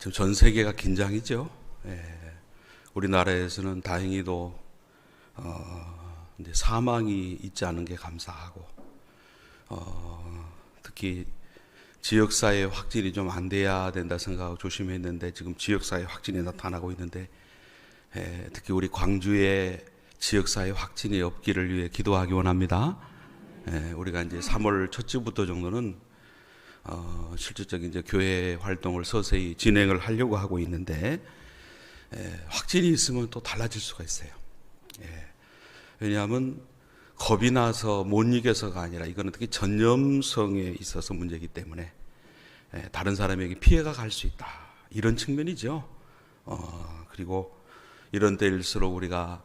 지금 전 세계가 긴장이죠. 우리나라에서는 다행히도 이제 사망이 있지 않은 게 감사하고, 특히 지역사회 확진이 좀 안 돼야 된다 생각하고 조심했는데 지금 지역사회 확진이 나타나고 있는데, 특히 우리 광주에 지역사회 확진이 없기를 위해 기도하기 원합니다. 우리가 이제 3월 첫 주부터 정도는 실질적인 이제 교회 활동을 서서히 진행을 하려고 하고 있는데, 확진이 있으면 또 달라질 수가 있어요. 왜냐하면 겁이 나서 못 이겨서가 아니라 이거는 특히 전염성에 있어서 문제이기 때문에 다른 사람에게 피해가 갈 수 있다, 이런 측면이죠. 그리고 이런 때일수록 우리가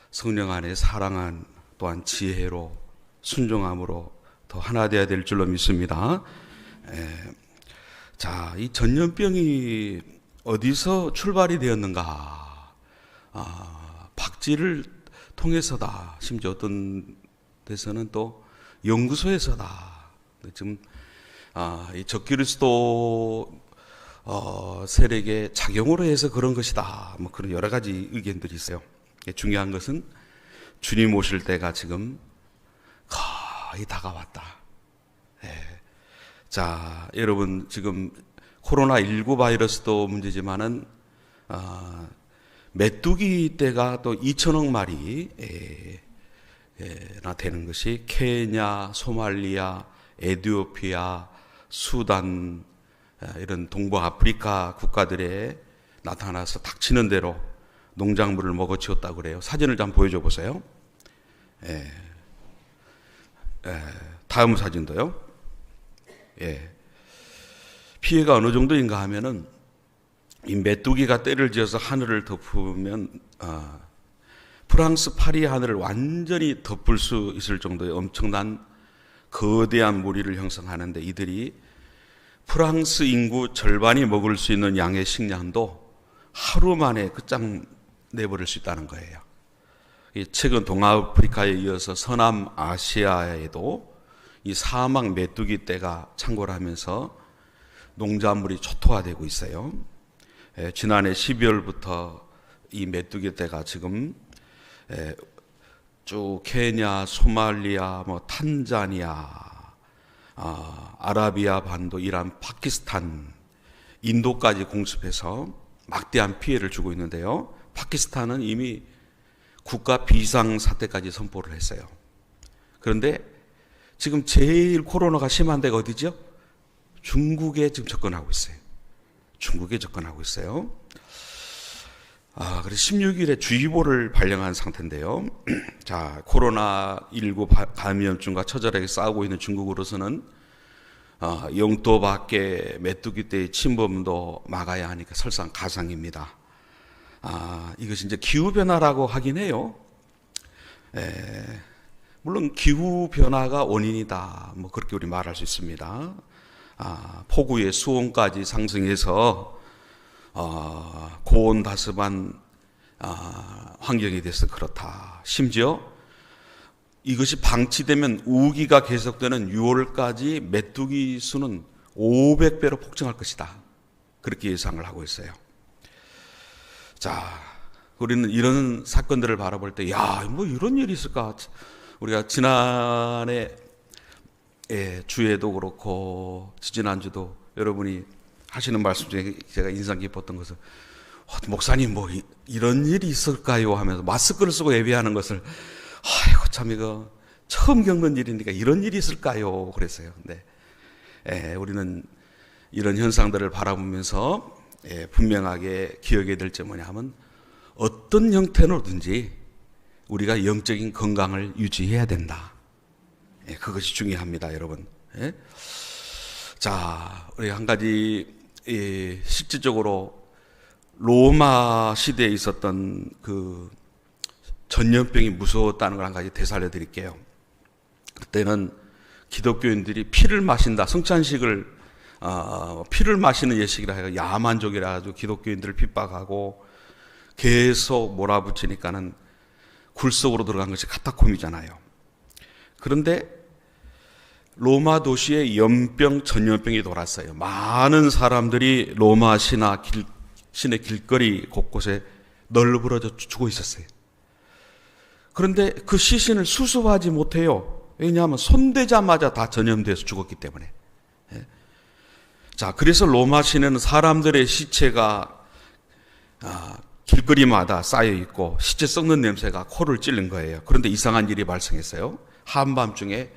성령 안에 사랑한, 또한 지혜로 순종함으로 더 하나 되어야 될 줄로 믿습니다. 자, 이 전염병이 어디서 출발이 되었는가? 박쥐를 통해서다. 심지어 어떤 데서는 또 연구소에서다. 지금 이 적그리스도 세력의 작용으로 해서 그런 것이다, 뭐 그런 여러 가지 의견들이 있어요. 중요한 것은 주님 오실 때가 지금 거의 다가왔다. 자, 여러분, 지금 코로나19 바이러스도 문제지만은 메뚜기 떼가 또 2천억 마리나 되는 것이 케냐, 소말리아, 에티오피아, 수단, 이런 동부 아프리카 국가들에 나타나서 닥치는 대로 농작물을 먹어치웠다고 그래요. 사진을 좀 보여줘 보세요. 다음 사진도요. 피해가 어느 정도인가 하면은, 이 메뚜기가 떼를 지어서 하늘을 덮으면 프랑스 파리 하늘을 완전히 덮을 수 있을 정도의 엄청난 거대한 무리를 형성하는데, 이들이 프랑스 인구 절반이 먹을 수 있는 양의 식량도 하루 만에 끝장 내버릴 수 있다는 거예요. 최근 동아프리카에 이어서 서남아시아에도 이 사막 메뚜기 떼가 창궐 하면서 농작물이 초토화되고 있어요. 지난해 12월부터 이 메뚜기 떼가 지금 쭉 케냐, 소말리아, 탄자니아, 아라비아 반도, 이란, 파키스탄, 인도까지 공습해서 막대한 피해를 주고 있는데요. 파키스탄은 이미 국가 비상사태까지 선포를 했어요. 그런데 지금 제일 코로나가 심한 데가 어디죠? 중국에 지금 접근하고 있어요. 중국에 접근하고 있어요. 그래서 16일에 주의보를 발령한 상태인데요. 자, 코로나19 감염증과 처절하게 싸우고 있는 중국으로서는 영토 밖에 메뚜기 떼의 침범도 막아야 하니까 설상가상입니다. 이것이 이제 기후변화라고 하긴 해요. 물론 기후변화가 원인이다, 뭐 그렇게 우리 말할 수 있습니다. 폭우의 수온까지 상승해서 고온다습한 환경이 돼서 그렇다. 심지어 이것이 방치되면 우기가 계속되는 6월까지 메뚜기 수는 500배로 폭증할 것이다, 그렇게 예상을 하고 있어요. 자, 우리는 이런 사건들을 바라볼 때, 뭐 이런 일이 있을까? 우리가 지난해 주에도 그렇고 지지난주도 여러분이 하시는 말씀 중에 제가 인상 깊었던 것은, 목사님 뭐 이런 일이 있을까요? 하면서 마스크를 쓰고 예배하는 것을, 아이고 참 이거 처음 겪는 일이니까 이런 일이 있을까요? 그랬어요. 네. 우리는 이런 현상들을 바라보면서 분명하게 기억해야 될 점이 뭐냐면, 어떤 형태로든지 우리가 영적인 건강을 유지해야 된다. 그것이 중요합니다, 여러분. 자, 우리 한 가지 실질적으로 로마 시대에 있었던 그 전염병이 무서웠다는 걸 한 가지 되살려 드릴게요. 그때는 기독교인들이 피를 마신다, 성찬식을 피를 마시는 예식이라 해서 야만족이라 가지고 기독교인들을 핍박하고 계속 몰아붙이니까는 굴 속으로 들어간 것이 카타콤이잖아요. 그런데 로마 도시에 연병, 전염병이 돌았어요. 많은 사람들이 로마 시내 길거리 곳곳에 널브러져 죽어 있었어요. 그런데 그 시신을 수습하지 못해요. 왜냐하면 손대자마자 다 전염돼서 죽었기 때문에. 자, 그래서 로마 시내는 사람들의 시체가 길거리마다 쌓여 있고 시체 썩는 냄새가 코를 찔른 거예요. 그런데 이상한 일이 발생했어요. 한밤중에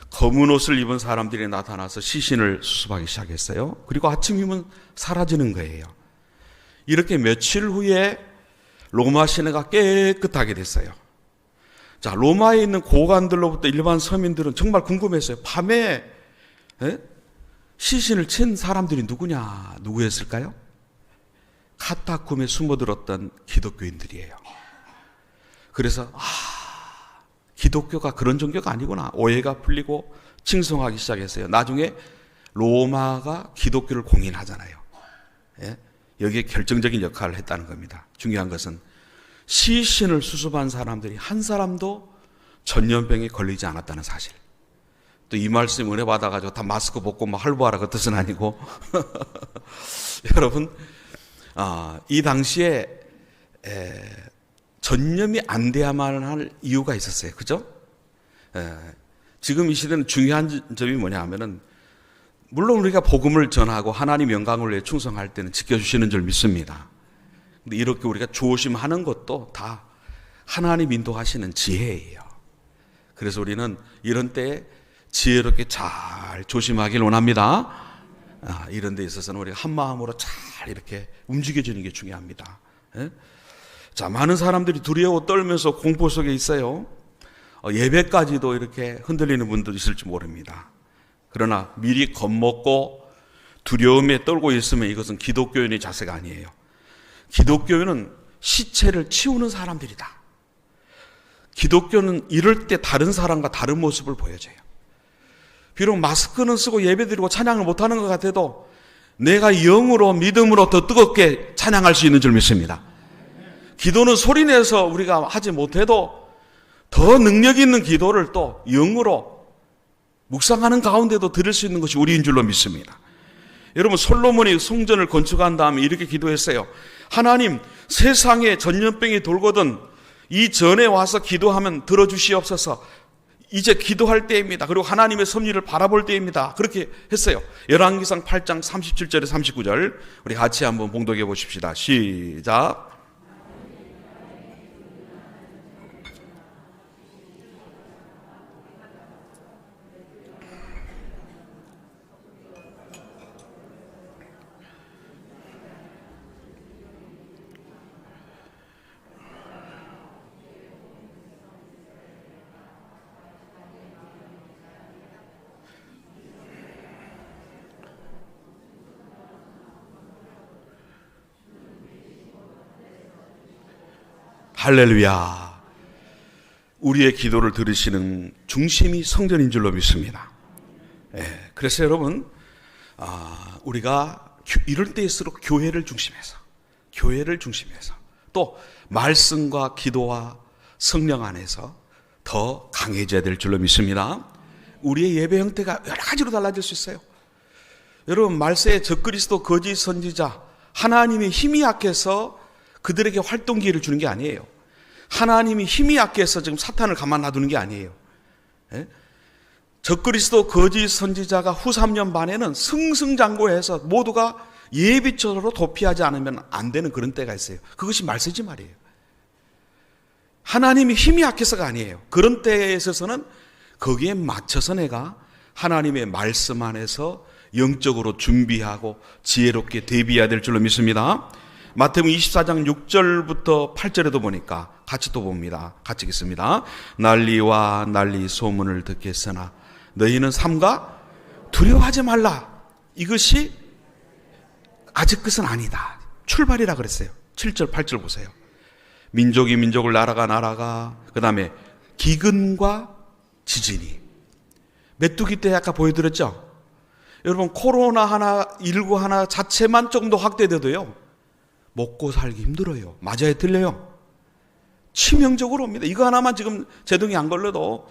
검은 옷을 입은 사람들이 나타나서 시신을 수습하기 시작했어요. 그리고 아침이면 사라지는 거예요. 이렇게 며칠 후에 로마 시내가 깨끗하게 됐어요. 자, 로마에 있는 고관들로부터 일반 서민들은 정말 궁금했어요. 밤에 시신을 친 사람들이 누구였을까요? 카타콤에 숨어들었던 기독교인들이에요. 그래서 기독교가 그런 종교가 아니구나. 오해가 풀리고 칭송하기 시작했어요. 나중에 로마가 기독교를 공인하잖아요. 여기에 결정적인 역할을 했다는 겁니다. 중요한 것은 시신을 수습한 사람들이 한 사람도 전염병에 걸리지 않았다는 사실. 또 이 말씀 은혜 받아가지고 다 마스크 벗고 막 활보하라 그 뜻은 아니고 여러분 이 당시에 전염이 안 돼야만 할 이유가 있었어요. 그죠? 지금 이 시대는 중요한 점이 뭐냐 하면은 물론 우리가 복음을 전하고 하나님 영광을 위해 충성할 때는 지켜주시는 줄 믿습니다. 근데 이렇게 우리가 조심하는 것도 다 하나님 인도하시는 지혜예요. 그래서 우리는 이런 때에 지혜롭게 잘 조심하길 원합니다. 이런 데 있어서는 우리가 한 마음으로 잘 이렇게 움직여주는 게 중요합니다. 자, 많은 사람들이 두려워 떨면서 공포 속에 있어요. 예배까지도 이렇게 흔들리는 분도 있을지 모릅니다. 그러나 미리 겁먹고 두려움에 떨고 있으면 이것은 기독교인의 자세가 아니에요. 기독교인은 시체를 치우는 사람들이다. 기독교는 이럴 때 다른 사람과 다른 모습을 보여줘요. 비록 마스크는 쓰고 예배드리고 찬양을 못하는 것 같아도 내가 영으로 믿음으로 더 뜨겁게 찬양할 수 있는 줄 믿습니다. 기도는 소리내서 우리가 하지 못해도 더 능력 있는 기도를 또 영으로 묵상하는 가운데도 들을 수 있는 것이 우리인 줄로 믿습니다. 여러분, 솔로몬이 성전을 건축한 다음에 이렇게 기도했어요. 하나님, 세상에 전염병이 돌거든 이 전에 와서 기도하면 들어주시옵소서. 이제 기도할 때입니다. 그리고 하나님의 섭리를 바라볼 때입니다. 그렇게 했어요. 열왕기상 8장 37절에 39절 우리 같이 한번 봉독해 보십시다. 시작. 할렐루야. 우리의 기도를 들으시는 중심이 성전인 줄로 믿습니다. 그래서 여러분, 우리가 이럴 때일수록 교회를 중심해서 또 말씀과 기도와 성령 안에서 더 강해져야 될 줄로 믿습니다. 우리의 예배 형태가 여러 가지로 달라질 수 있어요. 여러분, 말세에 적그리스도 거짓 선지자, 하나님의 힘이 약해서 그들에게 활동 기회를 주는 게 아니에요. 하나님이 힘이 약해서 지금 사탄을 가만 놔두는 게 아니에요. 적그리스도 거짓 선지자가 후 3년 반에는 승승장구해서 모두가 예비처로 도피하지 않으면 안 되는 그런 때가 있어요. 그것이 말세지 말이에요. 하나님이 힘이 약해서가 아니에요. 그런 때에 있어서는 거기에 맞춰서 내가 하나님의 말씀 안에서 영적으로 준비하고 지혜롭게 대비해야 될 줄로 믿습니다. 마태복음 24장 6절부터 8절에도 보니까 같이 또 봅니다. 같이 읽습니다. 난리와 난리 소문을 듣겠으나 너희는 삼가 두려워하지 말라. 이것이 아직 것은 아니다. 출발이라 그랬어요. 7절 8절 보세요. 민족이 민족을, 나라가 나라가, 그 다음에 기근과 지진이. 메뚜기 때 아까 보여드렸죠. 여러분, 코로나19 하나 자체만 조금 더 확대돼도요, 먹고 살기 힘들어요. 맞아요, 틀려요? 치명적으로 옵니다. 이거 하나만 지금 제동이 안 걸려도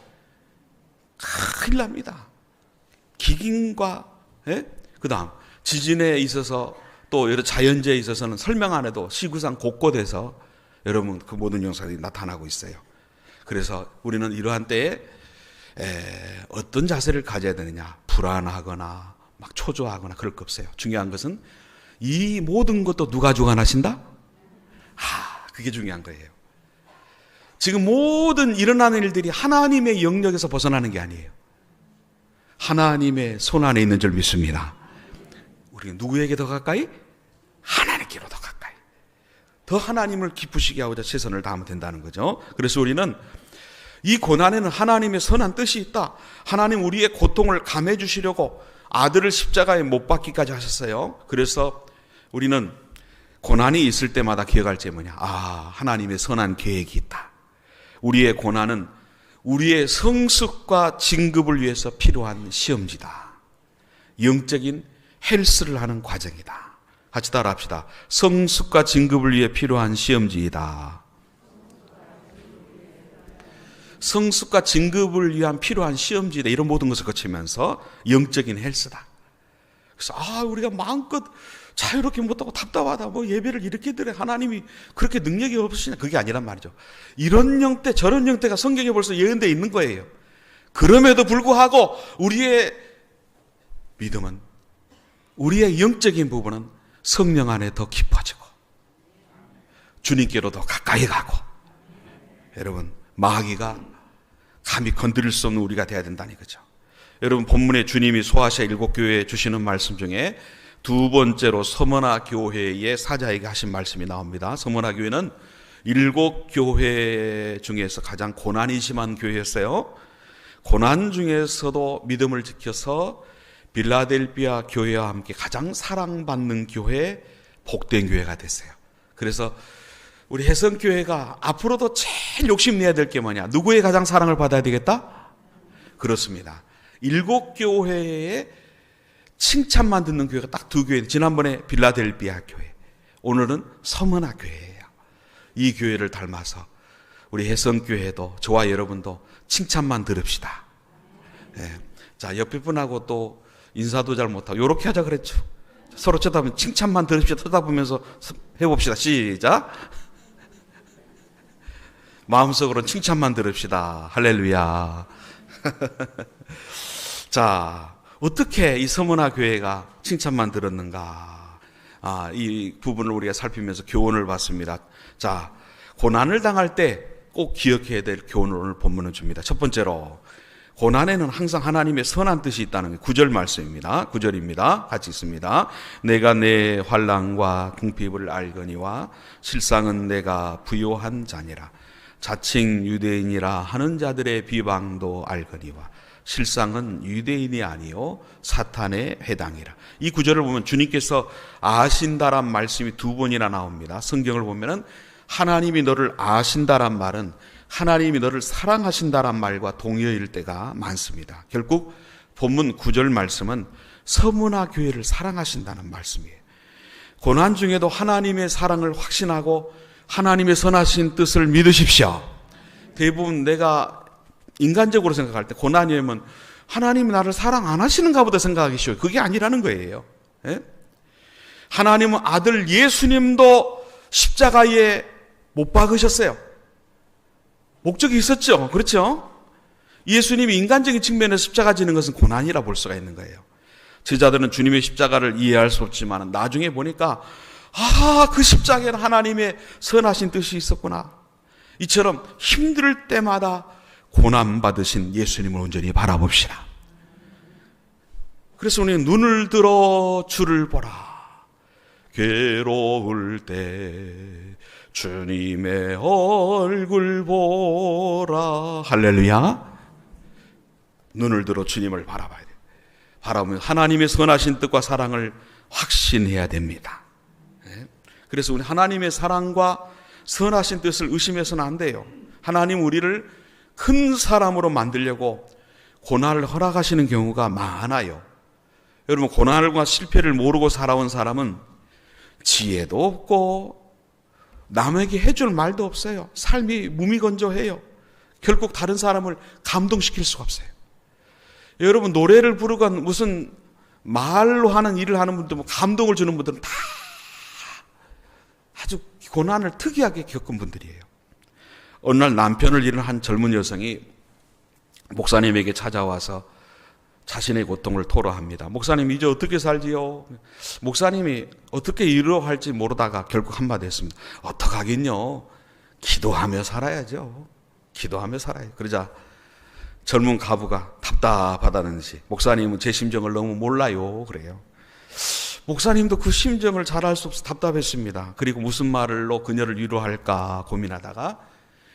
큰일 납니다. 기근과 그다음 지진에 있어서 또 여러 자연재해에 있어서는 설명 안 해도 시구상 곳곳에서 여러분 그 모든 영상들이 나타나고 있어요. 그래서 우리는 이러한 때에 어떤 자세를 가져야 되느냐, 불안하거나 막 초조하거나 그럴 거 없어요. 중요한 것은 이 모든 것도 누가 주관하신다? 그게 중요한 거예요. 지금 모든 일어나는 일들이 하나님의 영역에서 벗어나는 게 아니에요. 하나님의 손 안에 있는 줄 믿습니다. 우리가 누구에게 더 가까이? 하나님께로 더 가까이. 더 하나님을 기쁘시게 하고자 최선을 다하면 된다는 거죠. 그래서 우리는 이 고난에는 하나님의 선한 뜻이 있다. 하나님 우리의 고통을 감해 주시려고 아들을 십자가에 못 박기까지 하셨어요. 그래서 우리는 고난이 있을 때마다 기억할 게 뭐냐? 하나님의 선한 계획이 있다. 우리의 고난은 우리의 성숙과 진급을 위해서 필요한 시험지다. 영적인 헬스를 하는 과정이다. 같이 따라합시다. 성숙과 진급을 위해 필요한 시험지이다. 성숙과 진급을 위한 필요한 시험지다. 이런 모든 것을 거치면서 영적인 헬스다. 그래서 우리가 마음껏 자유롭게 못하고 답답하다. 예배를 이렇게 드려. 하나님이 그렇게 능력이 없으시냐. 그게 아니란 말이죠. 이런 형태 저런 형태가 성경에 벌써 예언되어 있는 거예요. 그럼에도 불구하고 우리의 믿음은, 우리의 영적인 부분은 성령 안에 더 깊어지고 주님께로 더 가까이 가고, 여러분 마귀가 감히 건드릴 수 없는 우리가 돼야 된다는 거죠. 여러분 본문에 주님이 소아시아 7교회에 주시는 말씀 중에 두 번째로 서머나 교회의 사자에게 하신 말씀이 나옵니다. 서머나 교회는 7교회 중에서 가장 고난이 심한 교회였어요. 고난 중에서도 믿음을 지켜서 빌라델비아 교회와 함께 가장 사랑받는 교회, 복된 교회가 됐어요. 그래서 우리 혜성교회가 앞으로도 제일 욕심내야 될 게 뭐냐? 누구의 가장 사랑을 받아야 되겠다? 그렇습니다. 7교회에 칭찬만 듣는 교회가 딱 두 교회. 지난번에 빌라델비아 교회, 오늘은 서머나 교회예요. 이 교회를 닮아서 우리 혜성교회도, 저와 여러분도 칭찬만 들읍시다. 자, 옆에 분하고 또 인사도 잘 못하고 요렇게 하자 그랬죠. 서로 쳐다보면 칭찬만 들읍시다. 쳐다보면서 해봅시다. 시작. 마음속으로는 칭찬만 들읍시다. 할렐루야. 자, 어떻게 이 서머나 교회가 칭찬만 들었는가? 이 부분을 우리가 살피면서 교훈을 받습니다. 자, 고난을 당할 때 꼭 기억해야 될 교훈을 오늘 본문은 줍니다. 첫 번째로, 고난에는 항상 하나님의 선한 뜻이 있다는 9절 말씀입니다. 9절입니다. 같이 읽습니다. 내가 내 환난과 궁핍을 알거니와 실상은 내가 부요한 자니라. 자칭 유대인이라 하는 자들의 비방도 알거니와 실상은 유대인이 아니요 사탄의 회당이라. 이 구절을 보면 주님께서 아신다란 말씀이 두 번이나 나옵니다. 성경을 보면은 하나님이 너를 아신다란 말은 하나님이 너를 사랑하신다란 말과 동의어일 때가 많습니다. 결국 본문 9절 말씀은 서머나 교회를 사랑하신다는 말씀이에요. 고난 중에도 하나님의 사랑을 확신하고 하나님의 선하신 뜻을 믿으십시오. 대부분 내가 인간적으로 생각할 때 고난이 오면 하나님이 나를 사랑 안 하시는가 보다 생각하기 쉬워요. 그게 아니라는 거예요. 하나님은 아들 예수님도 십자가에 못 박으셨어요. 목적이 있었죠. 그렇죠? 예수님이 인간적인 측면에서 십자가 지는 것은 고난이라 볼 수가 있는 거예요. 제자들은 주님의 십자가를 이해할 수 없지만 나중에 보니까 그 십자가에는 하나님의 선하신 뜻이 있었구나. 이처럼 힘들 때마다 고난받으신 예수님을 온전히 바라봅시다. 그래서 우리는 눈을 들어 주를 보라. 괴로울 때 주님의 얼굴 보라. 할렐루야. 눈을 들어 주님을 바라봐야 돼요. 바라보면 하나님의 선하신 뜻과 사랑을 확신해야 됩니다. 그래서 우리 하나님의 사랑과 선하신 뜻을 의심해서는 안 돼요. 하나님 우리를 큰 사람으로 만들려고 고난을 허락하시는 경우가 많아요. 여러분, 고난과 실패를 모르고 살아온 사람은 지혜도 없고 남에게 해줄 말도 없어요. 삶이 무미건조해요. 결국 다른 사람을 감동시킬 수가 없어요. 여러분 노래를 부르건 무슨 말로 하는 일을 하는 분들, 감동을 주는 분들은 다 아주 고난을 특이하게 겪은 분들이에요. 어느 날 남편을 잃은 한 젊은 여성이 목사님에게 찾아와서 자신의 고통을 토로합니다. 목사님 이제 어떻게 살지요? 목사님이 어떻게 이루어할지 모르다가 결국 한마디 했습니다. 어떡하긴요. 기도하며 살아야죠. 기도하며 살아요. 그러자 젊은 가부가 답답하다는 듯이 목사님은 제 심정을 너무 몰라요. 그래요. 목사님도 그 심정을 잘 알 수 없어 답답했습니다. 그리고 무슨 말로 그녀를 위로할까 고민하다가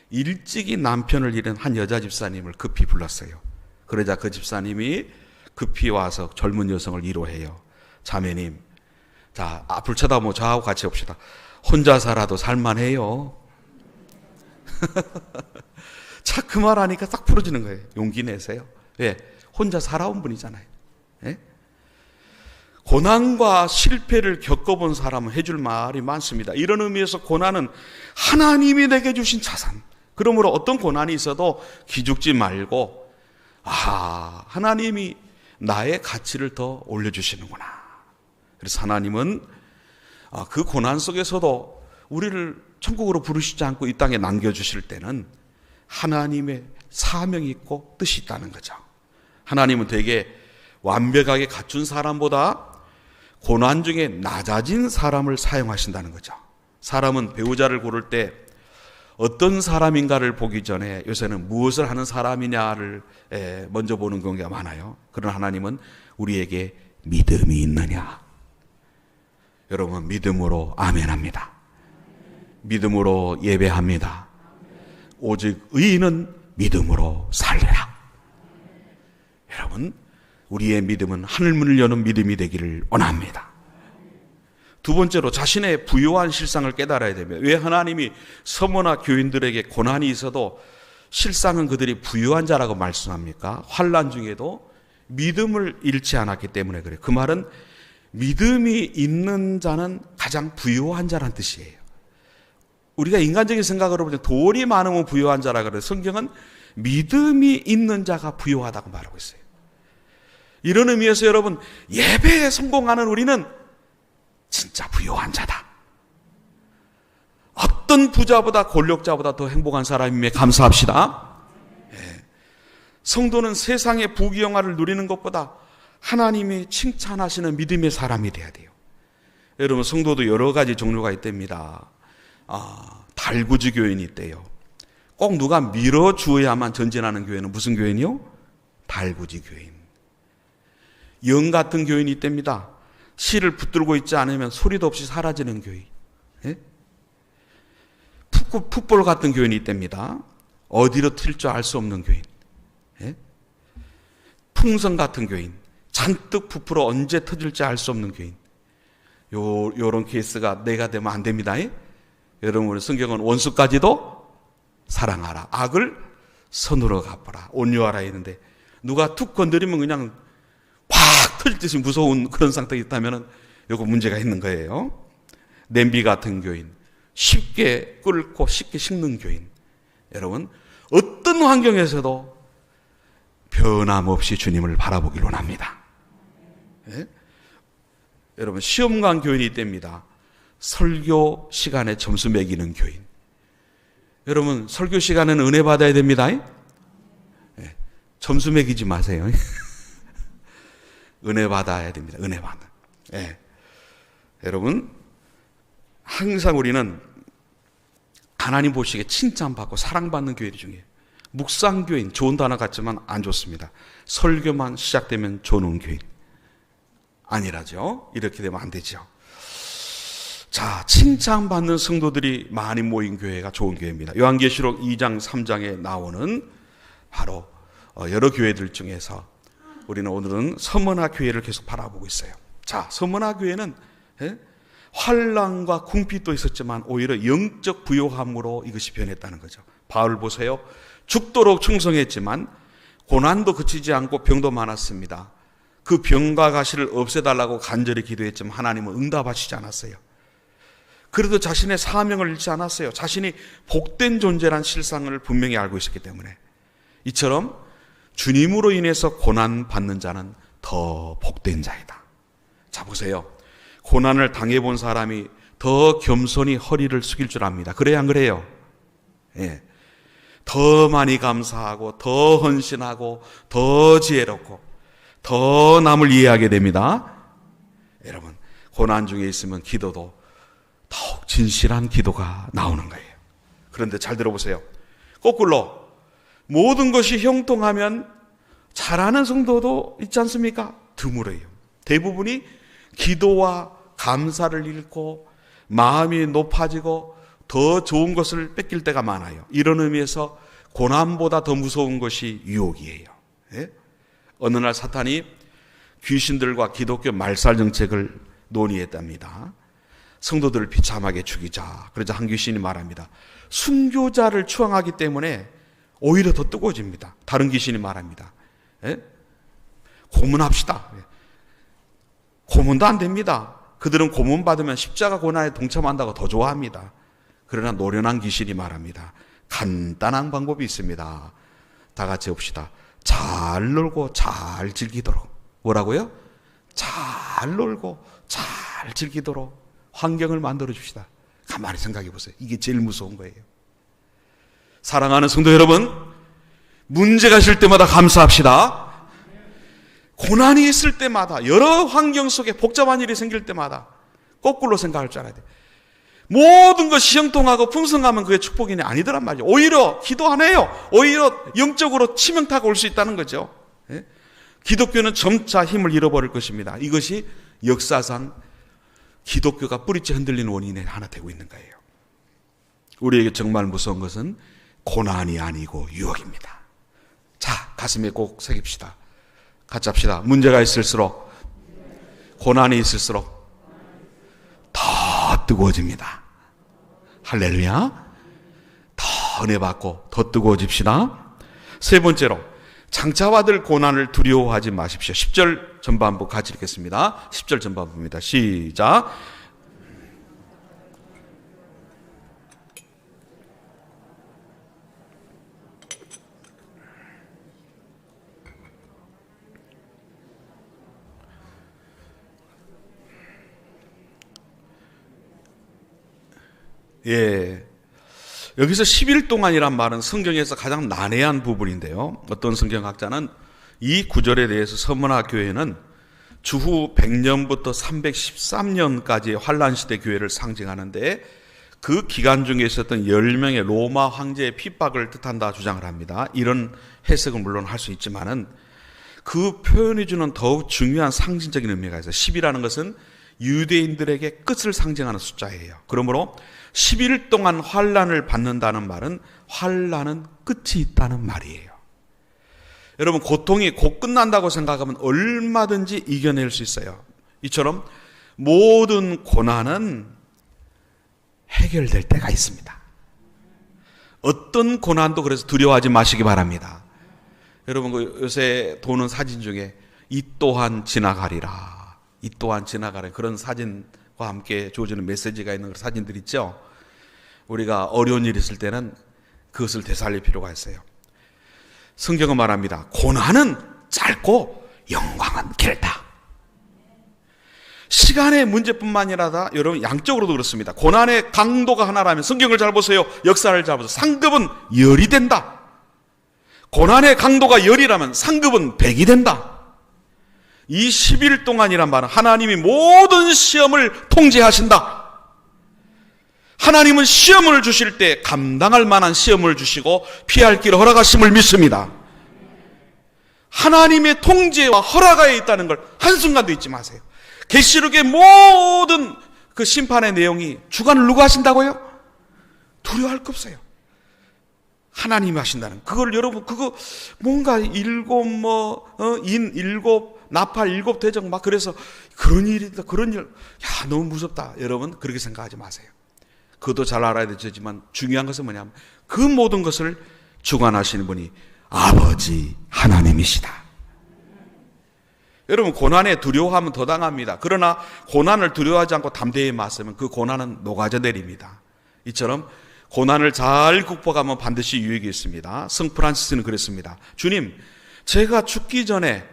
일찍이 남편을 잃은 한 여자 집사님을 급히 불렀어요. 그러자 그 집사님이 급히 와서 젊은 여성을 위로해요. 자매님, 자, 앞을 쳐다보고 저하고 같이 봅시다. 혼자 살아도 살만해요. 자, 그 말 하니까 딱 풀어지는 거예요. 용기 내세요. 왜? 혼자 살아온 분이잖아요. 예? 고난과 실패를 겪어본 사람은 해줄 말이 많습니다. 이런 의미에서 고난은 하나님이 내게 주신 자산. 그러므로 어떤 고난이 있어도 기죽지 말고, 하나님이 나의 가치를 더 올려주시는구나. 그래서 하나님은 그 고난 속에서도 우리를 천국으로 부르시지 않고 이 땅에 남겨주실 때는 하나님의 사명이 있고 뜻이 있다는 거죠. 하나님은 되게 완벽하게 갖춘 사람보다 고난 중에 낮아진 사람을 사용하신다는 거죠. 사람은 배우자를 고를 때 어떤 사람인가를 보기 전에 요새는 무엇을 하는 사람이냐를 먼저 보는 경우가 많아요. 그러나 하나님은 우리에게 믿음이 있느냐. 여러분 믿음으로 아멘합니다. 믿음으로 예배합니다. 오직 의인은 믿음으로 살리라. 여러분 우리의 믿음은 하늘문을 여는 믿음이 되기를 원합니다. 두 번째로 자신의 부요한 실상을 깨달아야 됩니다. 왜 하나님이 서머나 교인들에게 고난이 있어도 실상은 그들이 부요한 자라고 말씀합니까? 환난 중에도 믿음을 잃지 않았기 때문에 그래요. 그 말은 믿음이 있는 자는 가장 부요한 자란 뜻이에요. 우리가 인간적인 생각으로 보면 돈이 많으면 부요한 자라 그래요. 성경은 믿음이 있는 자가 부요하다고 말하고 있어요. 이런 의미에서 여러분 예배에 성공하는 우리는 진짜 부요한 자다. 어떤 부자보다 권력자보다 더 행복한 사람임에 감사합시다. 성도는 세상의 부귀영화를 누리는 것보다 하나님이 칭찬하시는 믿음의 사람이 돼야 돼요. 여러분 성도도 여러 가지 종류가 있답니다. 달구지 교인이 있대요. 꼭 누가 밀어주어야만 전진하는 교회는 무슨 교인이요? 달구지 교인. 영 같은 교인이 있답니다. 실을 붙들고 있지 않으면 소리도 없이 사라지는 교인. 예? 풋볼 같은 교인이 있답니다. 어디로 튈 줄 알 수 없는 교인. 예? 풍선 같은 교인. 잔뜩 부풀어 언제 터질지 알 수 없는 교인. 요런 케이스가 내가 되면 안 됩니다. 예? 여러분 성경은 원수까지도 사랑하라. 악을 선으로 갚아라. 온유하라 했는데 누가 툭 건드리면 그냥 팍 터질 듯이 무서운 그런 상태가 있다면 요거 문제가 있는 거예요. 냄비 같은 교인. 쉽게 끓고 쉽게 식는 교인. 여러분 어떤 환경에서도 변함없이 주님을 바라보길 원합니다. 예? 여러분 시험관 교인이 있답니다. 설교 시간에 점수 매기는 교인. 여러분 설교 시간에는 은혜 받아야 됩니다. 예? 점수 매기지 마세요. 은혜 받아야 됩니다. 은혜 받아. 예. 여러분 항상 우리는 하나님 보시기에 칭찬받고 사랑받는 교회 중에 묵상교인 좋은 단어 같지만 안 좋습니다. 설교만 시작되면 좋은 교인 아니라죠. 이렇게 되면 안 되죠. 자, 칭찬받는 성도들이 많이 모인 교회가 좋은 교회입니다. 요한계시록 2장 3장에 나오는 바로 여러 교회들 중에서 우리는 오늘은 서머나 교회를 계속 바라보고 있어요. 자, 서머나 교회는 환난과 궁핍도 있었지만 오히려 영적 부요함으로 이것이 변했다는 거죠. 바울 보세요. 죽도록 충성했지만 고난도 그치지 않고 병도 많았습니다. 그 병과 가시를 없애달라고 간절히 기도했지만 하나님은 응답하시지 않았어요. 그래도 자신의 사명을 잃지 않았어요. 자신이 복된 존재란 실상을 분명히 알고 있었기 때문에. 이처럼 주님으로 인해서 고난 받는 자는 더 복된 자이다. 자, 보세요. 고난을 당해본 사람이 더 겸손히 허리를 숙일 줄 압니다. 그래야 안 그래요? 예. 더 많이 감사하고 더 헌신하고 더 지혜롭고 더 남을 이해하게 됩니다. 여러분, 고난 중에 있으면 기도도 더욱 진실한 기도가 나오는 거예요. 그런데 잘 들어보세요. 거꾸로 모든 것이 형통하면 잘하는 성도도 있지 않습니까? 드물어요. 대부분이 기도와 감사를 잃고 마음이 높아지고 더 좋은 것을 뺏길 때가 많아요. 이런 의미에서 고난보다 더 무서운 것이 유혹이에요. 예? 어느 날 사탄이 귀신들과 기독교 말살 정책을 논의했답니다. 성도들을 비참하게 죽이자. 그러자 한 귀신이 말합니다. 순교자를 추앙하기 때문에 오히려 더 뜨거워집니다. 다른 귀신이 말합니다. 예? 고문합시다. 고문도 안 됩니다. 그들은 고문 받으면 십자가 고난에 동참한다고 더 좋아합니다. 그러나 노련한 귀신이 말합니다. 간단한 방법이 있습니다. 다 같이 해봅시다. 잘 놀고 잘 즐기도록. 뭐라고요? 잘 놀고 잘 즐기도록 환경을 만들어 줍시다. 가만히 생각해 보세요. 이게 제일 무서운 거예요. 사랑하는 성도 여러분, 문제가 있을 때마다 감사합시다. 고난이 있을 때마다, 여러 환경 속에 복잡한 일이 생길 때마다 거꾸로 생각할 줄 알아야 돼요. 모든 것이 형통하고 풍성하면 그게 축복이 아니더란 말이에요. 오히려 기도 안 해요. 오히려 영적으로 치명타가 올 수 있다는 거죠. 예? 기독교는 점차 힘을 잃어버릴 것입니다. 이것이 역사상 기독교가 뿌리째 흔들리는 원인의 하나 되고 있는 거예요. 우리에게 정말 무서운 것은 고난이 아니고 유혹입니다. 자, 가슴에 꼭 새깁시다. 같이 합시다. 문제가 있을수록, 고난이 있을수록 더 뜨거워집니다. 할렐루야. 더 은혜 받고 더 뜨거워집시다. 세 번째로, 장차받을 고난을 두려워하지 마십시오. 10절 전반부 같이 읽겠습니다. 10절 전반부입니다. 시작. 예. 여기서 10일 동안이란 말은 성경에서 가장 난해한 부분인데요. 어떤 성경학자는 이 구절에 대해서 서문화 교회는 주후 100년부터 313년까지의 환란시대 교회를 상징하는데 그 기간 중에 있었던 10명의 로마 황제의 핍박을 뜻한다 주장을 합니다. 이런 해석은 물론 할 수 있지만은 그 표현이 주는 더욱 중요한 상징적인 의미가 있어요. 10이라는 것은 유대인들에게 끝을 상징하는 숫자예요. 그러므로 10일 동안 환란을 받는다는 말은 환란은 끝이 있다는 말이에요. 여러분, 고통이 곧 끝난다고 생각하면 얼마든지 이겨낼 수 있어요. 이처럼 모든 고난은 해결될 때가 있습니다. 어떤 고난도 그래서 두려워하지 마시기 바랍니다. 여러분, 요새 도는 사진 중에 이 또한 지나가리라, 이 또한 지나가리라, 그런 사진과 함께 주어지는 메시지가 있는 사진들 있죠. 우리가 어려운 일이 있을 때는 그것을 되살릴 필요가 있어요. 성경은 말합니다. 고난은 짧고 영광은 길다. 시간의 문제뿐만 아니라 여러분 양적으로도 그렇습니다. 고난의 강도가 하나라면 성경을 잘 보세요. 역사를 잘 보세요. 상급은 열이 된다. 고난의 강도가 열이라면 상급은 100이 된다. 이 10일 동안이란 말은 하나님이 모든 시험을 통제하신다. 하나님은 시험을 주실 때 감당할 만한 시험을 주시고 피할 길을 허락하심을 믿습니다. 하나님의 통제와 허락하에 있다는 걸 한순간도 잊지 마세요. 계시록의 모든 그 심판의 내용이 주관을 누가 하신다고요? 두려워할 거 없어요. 하나님이 하신다는 그걸 여러분 그거 뭔가 일곱 인 일곱 나팔 일곱 대적 막 그래서 그런 일이다 그런 일 야 너무 무섭다 여러분 그렇게 생각하지 마세요. 그것도 잘 알아야 되지만 중요한 것은 뭐냐면 그 모든 것을 주관하시는 분이 아버지 하나님이시다. 여러분 고난에 두려워하면 더 당합니다. 그러나 고난을 두려워하지 않고 담대히 맞서면 그 고난은 녹아져 내립니다. 이처럼 고난을 잘 극복하면 반드시 유익이 있습니다. 성 프란시스는 그랬습니다. 주님, 제가 죽기 전에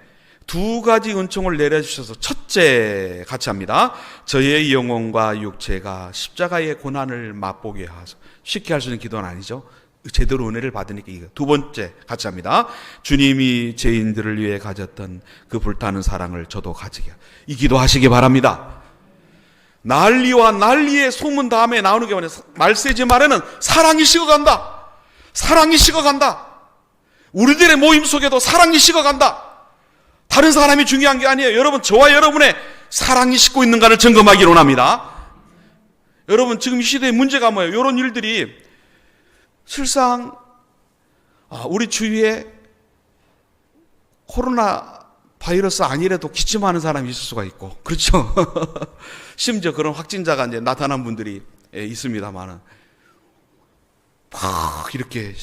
두 가지 은총을 내려주셔서, 첫째 같이 합니다. 저의 영혼과 육체가 십자가의 고난을 맛보게 하소. 쉽게 할 수 있는 기도는 아니죠. 제대로 은혜를 받으니까 이거. 두 번째 같이 합니다. 주님이 죄인들을 위해 가졌던 그 불타는 사랑을 저도 가지게. 이 기도하시기 바랍니다. 난리와 난리의 소문 다음에 나오는 게 뭐냐, 말세지 말에는 사랑이 식어간다. 사랑이 식어간다. 우리들의 모임 속에도 사랑이 식어간다. 다른 사람이 중요한 게 아니에요. 여러분, 저와 여러분의 사랑이 식고 있는가를 점검하기를 원합니다. 여러분, 지금 이 시대의 문제가 뭐예요? 이런 일들이 실상 우리 주위에 코로나 바이러스 아니래도 기침하는 사람이 있을 수가 있고, 그렇죠? 심지어 그런 확진자가 이제 나타난 분들이 있습니다만은 막 이렇게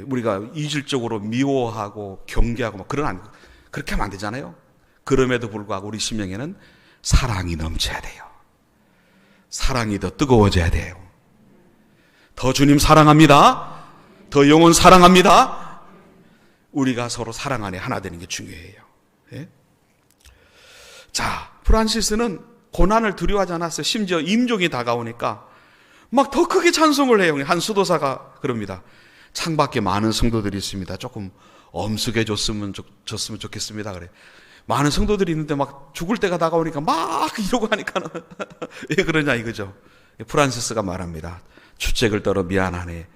우리가 이질적으로 미워하고 경계하고 막 그렇게 하면 안 되잖아요. 그럼에도 불구하고 우리 심령에는 사랑이 넘쳐야 돼요. 사랑이 더 뜨거워져야 돼요. 더 주님 사랑합니다. 더 영혼 사랑합니다. 우리가 서로 사랑 안에 하나 되는 게 중요해요. 예? 자, 프란시스는 고난을 두려워하지 않았어요. 심지어 임종이 다가오니까 막 더 크게 찬송을 해요. 한 수도사가 그럽니다. 창밖에 많은 성도들이 있습니다. 조금 엄숙해졌으면 좋겠습니다. 그래. 많은 성도들이 있는데 막 죽을 때가 다가오니까 막 이러고 하니까는 왜 그러냐 이거죠. 프란시스가 말합니다. 주책을 떨어 미안하네.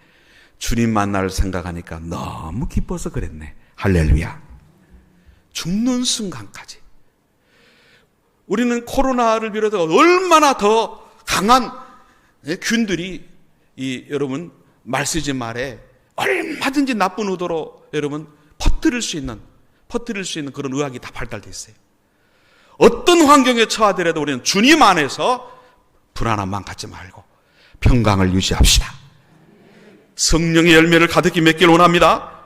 주님 만날 생각하니까 너무 기뻐서 그랬네. 할렐루야. 죽는 순간까지. 우리는 코로나를 비롯해 얼마나 더 강한 균들이 여러분 말쓰지 말에 얼마든지 나쁜 의도로 여러분 퍼뜨릴 수 있는 그런 의학이 다 발달되어 있어요. 어떤 환경에 처하더라도 우리는 주님 안에서 불안함만 갖지 말고 평강을 유지합시다. 성령의 열매를 가득히 맺기를 원합니다.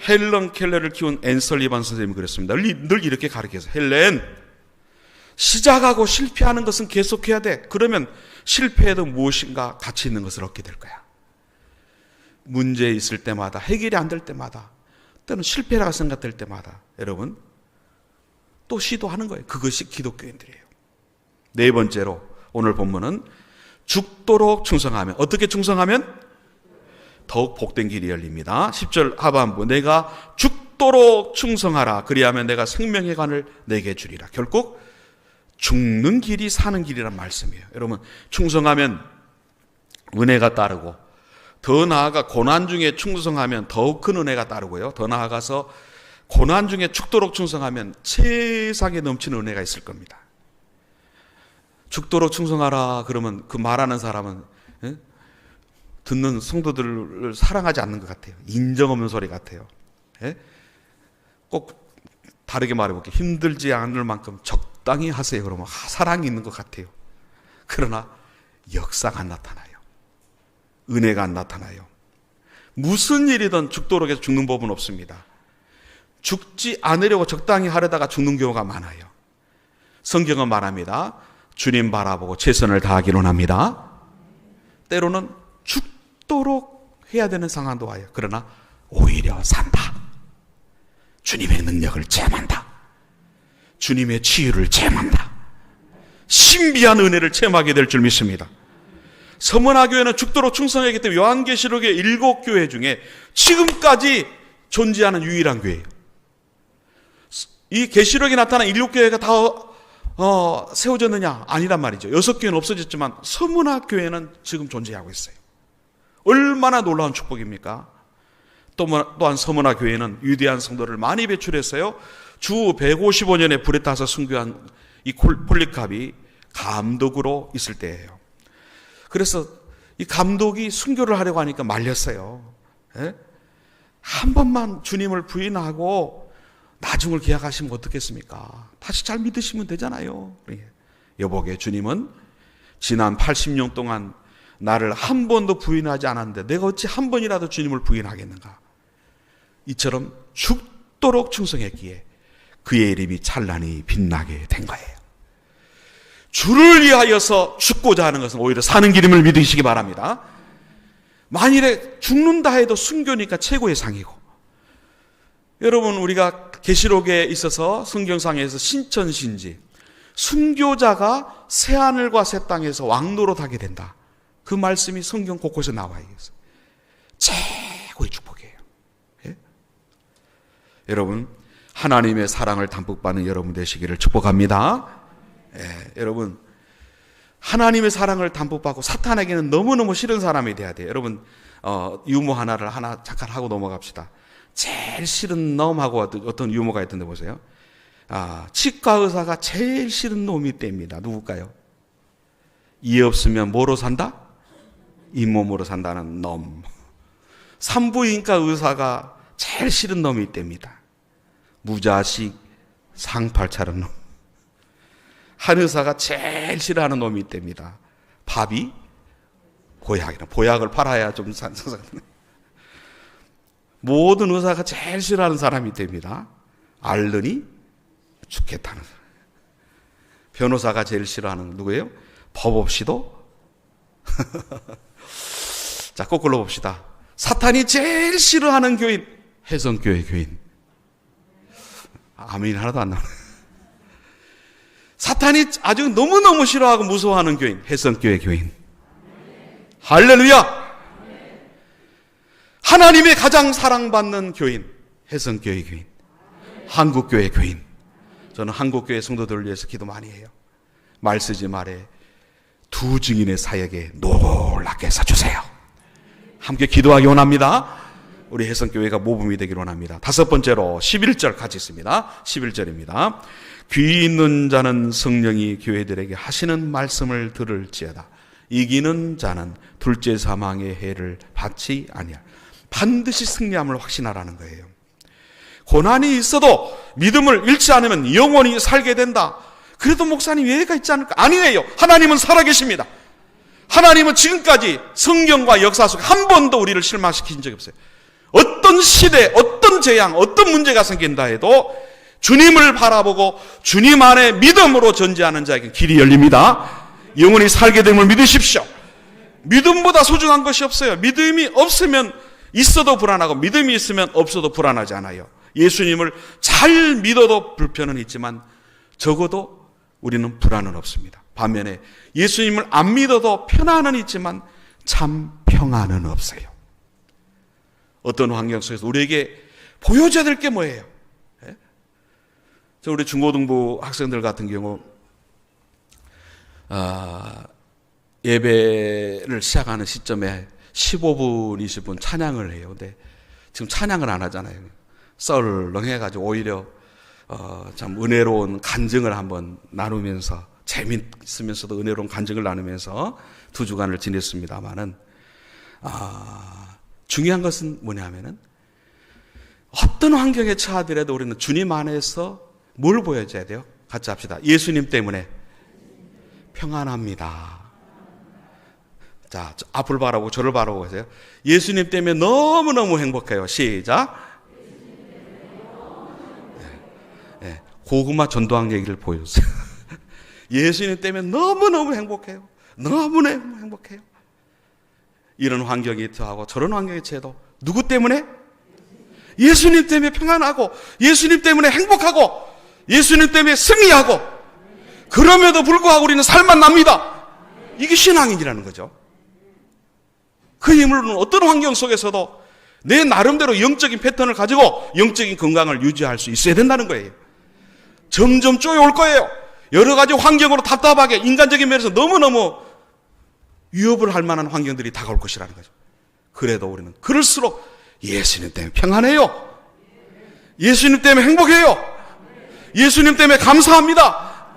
헬런 켈러를 키운 앤설리반 선생님이 그랬습니다. 늘 이렇게 가르쳐서, 헬렌, 시작하고 실패하는 것은 계속해야 돼. 그러면 실패해도 무엇인가 가치 있는 것을 얻게 될 거야. 문제 있을 때마다, 해결이 안 될 때마다, 때는 실패라고 생각될 때마다 여러분 또 시도하는 거예요. 그것이 기독교인들이에요. 네 번째로 오늘 본문은 죽도록 충성하면, 어떻게 충성하면? 더욱 복된 길이 열립니다. 10절 하반부, 내가 죽도록 충성하라. 그리하면 내가 생명의 관을 내게 주리라. 결국 죽는 길이 사는 길이란 말씀이에요. 여러분, 충성하면 은혜가 따르고, 더 나아가 고난 중에 충성하면 더욱 큰 은혜가 따르고요. 더 나아가서 고난 중에 죽도록 충성하면 세상에 넘치는 은혜가 있을 겁니다. 죽도록 충성하라 그러면 그 말하는 사람은 듣는 성도들을 사랑하지 않는 것 같아요. 인정 없는 소리 같아요. 꼭 다르게 말해볼게요. 힘들지 않을 만큼 적당히 하세요. 그러면 사랑이 있는 것 같아요. 그러나 역사가 안 나타나요. 은혜가 안 나타나요. 무슨 일이든 죽도록 해서 죽는 법은 없습니다. 죽지 않으려고 적당히 하려다가 죽는 경우가 많아요. 성경은 말합니다. 주님 바라보고 최선을 다하기로 합니다. 때로는 죽도록 해야 되는 상황도 와요. 그러나 오히려 산다. 주님의 능력을 체험한다. 주님의 치유를 체험한다. 신비한 은혜를 체험하게 될 줄 믿습니다. 서문화교회는 죽도록 충성하기 때문에 요한계시록의 7교회 중에 지금까지 존재하는 유일한 교회예요. 이 계시록에 나타난 7교회가 다 세워졌느냐? 아니란 말이죠. 6교회는 없어졌지만 서문화교회는 지금 존재하고 있어요. 얼마나 놀라운 축복입니까? 또한 서문화교회는 위대한 성도를 많이 배출했어요. 주 155년에 불에 타서 순교한 이 폴리캅이 감독으로 있을 때예요. 그래서 이 감독이 순교를 하려고 하니까 말렸어요. 한 번만 주님을 부인하고 나중을 기약하시면 어떻겠습니까? 다시 잘 믿으시면 되잖아요. 여보게, 주님은 지난 80년 동안 나를 한 번도 부인하지 않았는데 내가 어찌 한 번이라도 주님을 부인하겠는가? 이처럼 죽도록 충성했기에 그의 이름이 찬란히 빛나게 된 거예요. 주를 위하여서 죽고자 하는 것은 오히려 사는 길임을 믿으시기 바랍니다. 만일에 죽는다 해도 순교니까 최고의 상이고, 여러분, 우리가 계시록에 있어서 성경상에서 신천신지, 순교자가 새하늘과 새 땅에서 왕노릇하게 된다. 그 말씀이 성경 곳곳에 나와 있어요. 최고의 축복이에요. 예? 여러분, 하나님의 사랑을 담뿍 받는 여러분 되시기를 축복합니다. 예, 여러분, 하나님의 사랑을 담뿍 받고 사탄에게는 너무너무 싫은 사람이 돼야 돼요. 여러분, 유머 하나를 잠깐 하고 넘어갑시다. 제일 싫은 놈하고 어떤 유머가 있던데 보세요. 치과 의사가 제일 싫은 놈이 뗍니다. 누굴까요? 이 없으면 뭐로 산다? 잇몸으로 산다는 놈. 산부인과 의사가 제일 싫은 놈이 뗍니다. 무자식 상팔 차는 놈. 한 의사가 제일 싫어하는 놈이 뗍니다. 밥이 보약이라. 보약을 팔아야 좀 산소가. 모든 의사가 제일 싫어하는 사람이 뗍니다. 앓느니 죽겠다는 사람. 변호사가 제일 싫어하는 누구예요? 법 없이도. 자, 거꾸로 봅시다. 사탄이 제일 싫어하는 교인, 해성교회 교인. 아멘 하나도 안 나오네. 사탄이 아주 너무너무 싫어하고 무서워하는 교인, 해성교회 교인. 할렐루야! 하나님의 가장 사랑받는 교인, 해성교회 교인, 한국교회 교인. 저는 한국교회 성도들을 위해서 기도 많이 해요. 말 쓰지 말에 두 증인의 사역에 놀랍게 써주세요. 함께 기도하기 원합니다. 우리 해성교회가 모범이 되기를 원합니다. 다섯 번째로 11절 같이 있습니다. 11절입니다. 귀 있는 자는 성령이 교회들에게 하시는 말씀을 들을지어다. 이기는 자는 둘째 사망의 해를 받지 아니할. 반드시 승리함을 확신하라는 거예요. 고난이 있어도 믿음을 잃지 않으면 영원히 살게 된다. 그래도 목사님 예외가 있지 않을까? 아니에요. 하나님은 살아계십니다. 하나님은 지금까지 성경과 역사 속에 한 번도 우리를 실망시킨 적이 없어요. 어떤 시대, 어떤 재앙, 어떤 문제가 생긴다 해도 주님을 바라보고 주님 안에 믿음으로 전제하는 자에게 길이 열립니다. 영원히 살게 됨을 믿으십시오. 믿음보다 소중한 것이 없어요. 믿음이 없으면 있어도 불안하고 믿음이 있으면 없어도 불안하지 않아요. 예수님을 잘 믿어도 불편은 있지만 적어도 우리는 불안은 없습니다. 반면에 예수님을 안 믿어도 편안은 있지만 참 평안은 없어요. 어떤 환경 속에서 우리에게 보여줘야 될 게 뭐예요? 우리 중고등부 학생들 같은 경우 예배를 시작하는 시점에 15분, 20분 찬양을 해요. 근데 지금 찬양을 안 하잖아요. 썰렁해가지고 오히려 참 은혜로운 간증을 한번 나누면서 재밌으면서도 은혜로운 간증을 나누면서 2주간을 지냈습니다만은 중요한 것은 뭐냐면은 어떤 환경에 처하더라도 우리는 주님 안에서 뭘 보여줘야 돼요? 같이 합시다. 예수님 때문에 평안합니다. 자, 앞을 바라보고 저를 바라보고 계세요. 예수님 때문에 너무너무 행복해요. 시작. 네, 고구마 전도학 얘기를 보여주세요. 예수님 때문에 너무너무 행복해요. 너무너무 행복해요. 이런 환경이 처하고 저런 환경이 처해도 누구 때문에? 예수님 때문에 평안하고 예수님 때문에 행복하고 예수님 때문에 승리하고 그럼에도 불구하고 우리는 살만 납니다. 이게 신앙인이라는 거죠. 그 힘으로는 어떤 환경 속에서도 내 나름대로 영적인 패턴을 가지고 영적인 건강을 유지할 수 있어야 된다는 거예요. 점점 쪼여올 거예요. 여러 가지 환경으로 답답하게 인간적인 면에서 너무너무 위협을 할 만한 환경들이 다가올 것이라는 거죠. 그래도 우리는 그럴수록 예수님 때문에 평안해요. 예수님 때문에 행복해요. 예수님 때문에 감사합니다.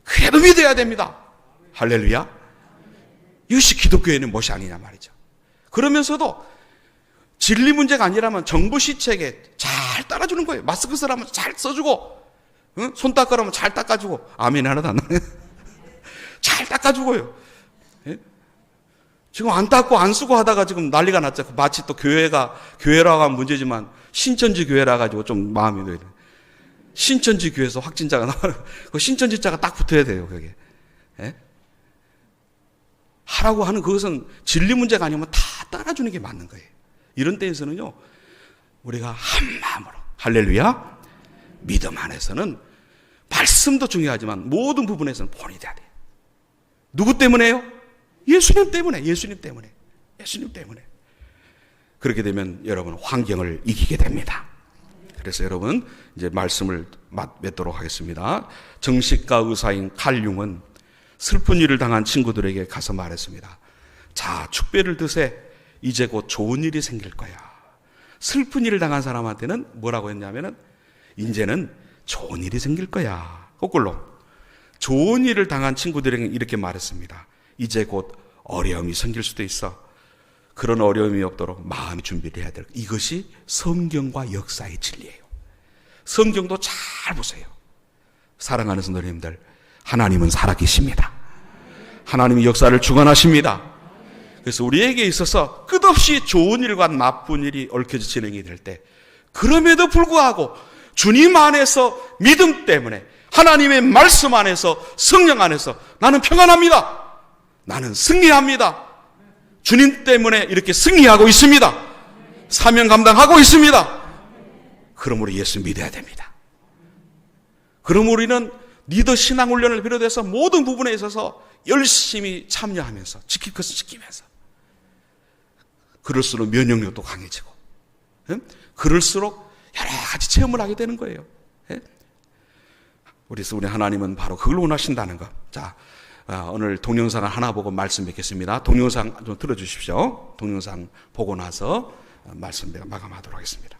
그래도 믿어야 됩니다. 할렐루야. 이것이 기독교에는 무엇이 아니냐 말이죠. 그러면서도 진리 문제가 아니라면 정부 시책에 잘 따라주는 거예요. 마스크 쓰라면 잘 써주고, 응? 손 닦으라면 잘 닦아주고, 아멘 하나도 안 나네. 잘 닦아주고요. 예? 지금 안 닦고 안 쓰고 하다가 지금 난리가 났죠. 마치 또 교회라고 하면 문제지만 신천지 교회라 가지고 좀 마음이 놓여요. 신천지 교회에서 확진자가 나와요. 그 신천지 자가 딱 붙어야 돼요, 그게. 예? 하라고 하는 그것은 진리 문제가 아니면 다 따라주는 게 맞는 거예요. 이런 때에서는요, 우리가 한 마음으로 할렐루야. 믿음 안에서는 말씀도 중요하지만 모든 부분에서는 본이 돼야 돼요. 누구 때문에요? 예수님 때문에, 예수님 때문에, 예수님 때문에. 그렇게 되면 여러분 환경을 이기게 됩니다. 그래서 여러분 이제 말씀을 맺도록 하겠습니다. 정신과 의사인 칼 융은 슬픈 일을 당한 친구들에게 가서 말했습니다. 자, 축배를 드세. 이제 곧 좋은 일이 생길 거야. 슬픈 일을 당한 사람한테는 뭐라고 했냐면은 이제는 좋은 일이 생길 거야. 거꾸로 좋은 일을 당한 친구들에게 이렇게 말했습니다. 이제 곧 어려움이 생길 수도 있어. 그런 어려움이 없도록 마음이 준비를 해야 될. 이것이 성경과 역사의 진리예요. 성경도 잘 보세요. 사랑하는 성도님들, 하나님은 살아계십니다. 하나님이 역사를 주관하십니다. 그래서 우리에게 있어서 끝없이 좋은 일과 나쁜 일이 얽혀져 진행이 될 때, 그럼에도 불구하고 주님 안에서 믿음 때문에 하나님의 말씀 안에서 성령 안에서 나는 평안합니다. 나는 승리합니다. 주님 때문에 이렇게 승리하고 있습니다. 사명 감당하고 있습니다. 그러므로 예수 믿어야 됩니다. 그러므로 우리는 리더 신앙 훈련을 비롯해서 모든 부분에 있어서 열심히 참여하면서 지킬 것을 지키면서, 그럴수록 면역력도 강해지고, 그럴수록 여러 가지 체험을 하게 되는 거예요. 그래서 우리 하나님은 바로 그걸 원하신다는 것. 자, 오늘 동영상을 하나 보고 말씀 뵙겠습니다. 동영상 좀 틀어주십시오. 동영상 보고 나서 말씀 내가 마감하도록 하겠습니다.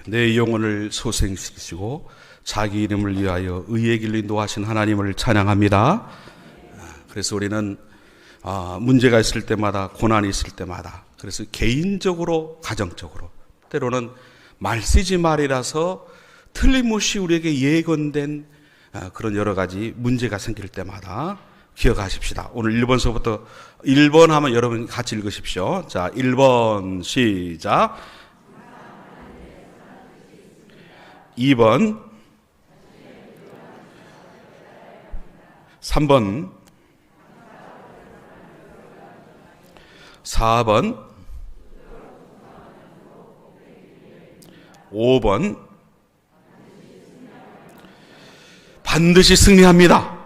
내 영혼을 소생시키시고 자기 이름을 위하여 의의 길로 인도하신 하나님을 찬양합니다. 그래서 우리는 문제가 있을 때마다, 고난이 있을 때마다, 그래서 개인적으로, 가정적으로, 때로는 말 쓰지 말이라서 틀림없이 우리에게 예견된 그런 여러 가지 문제가 생길 때마다 기억하십시다. 오늘 1번서부터 1번 하면 여러분 같이 읽으십시오. 자, 1번 시작. 2번, 3번, 4번, 5번, 반드시 승리합니다.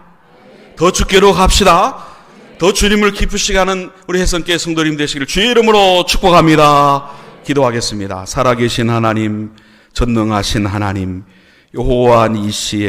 더 주께로 갑시다. 더 주님을 기쁘시게 하는 우리 혜성교회 성도님 되시기를 주의 이름으로 축복합니다. 기도하겠습니다. 살아계신 하나님, 전능하신 하나님, 여호와 니시의